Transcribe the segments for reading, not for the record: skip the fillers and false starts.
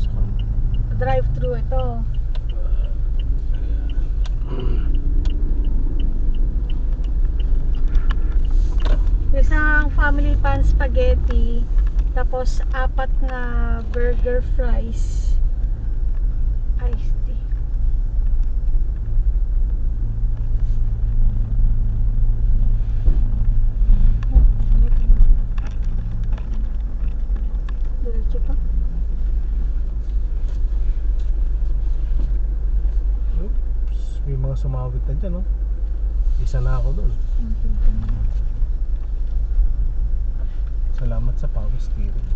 bukas pa. Drive-thru ito. Isang family pan spaghetti, tapos 4 na burger fries, iced tea. Diretso pa. Oops, may mga sumabit na dyan, no? Isa na ako doon. Salamat sa power steering.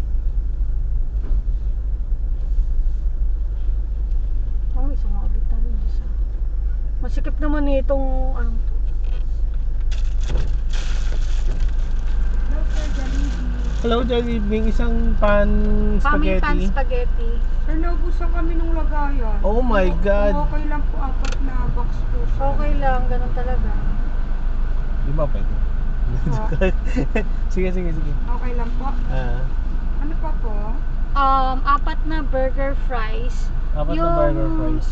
Oh, isang mabit na rin isa. Masikip naman itong ano to. Hello, Jollibee. Isang pan Family spaghetti. pan spaghetti. Sir, naubusan kami nung lagayan. Oh my God. Kung okay lang po, 4 na box po siya. Okay lang, ganun talaga. Di ba pwede? Sige. Okay lang po. Ano pa po? 4 na burger fries. 4 na burger fries.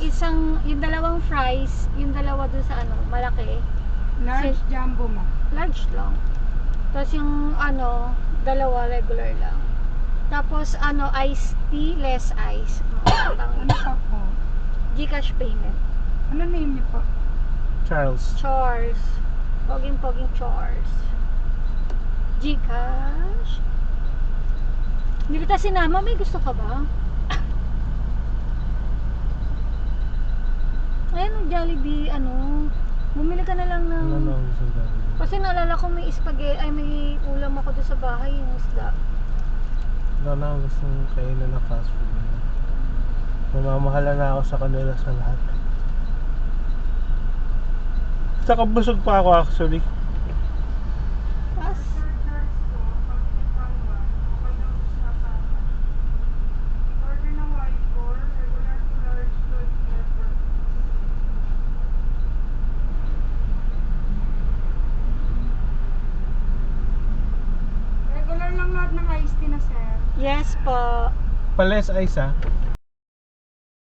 Yung dalawang fries, yung dalawa dun sa ano, malaki. Large jumbo ma. Large lang. Tapos yung ano, dalawa regular lang. Tapos ano, iced tea, less ice. Ano pa po? Gcash payment. Ano name niyo po? Charles. Charles. Poging Charles. Gcash. Hindi kita sinama, may gusto ka ba? Ayan ang Jollibee, ano, bumili ka na lang ng... Ano ang gusto natin? Kasi naalala ko may spaghetti, ay may ulam ako doon sa bahay, yung isda. Wala na akong gustong kainan na fast food. Mamamahala na ako sa kanila sa lahat. Saka busog pa ako actually. Pas. Order ng white core, regular to large, load pepper. Regular lang lahat ng iced tea na sir. Yes po. Pales ice ah.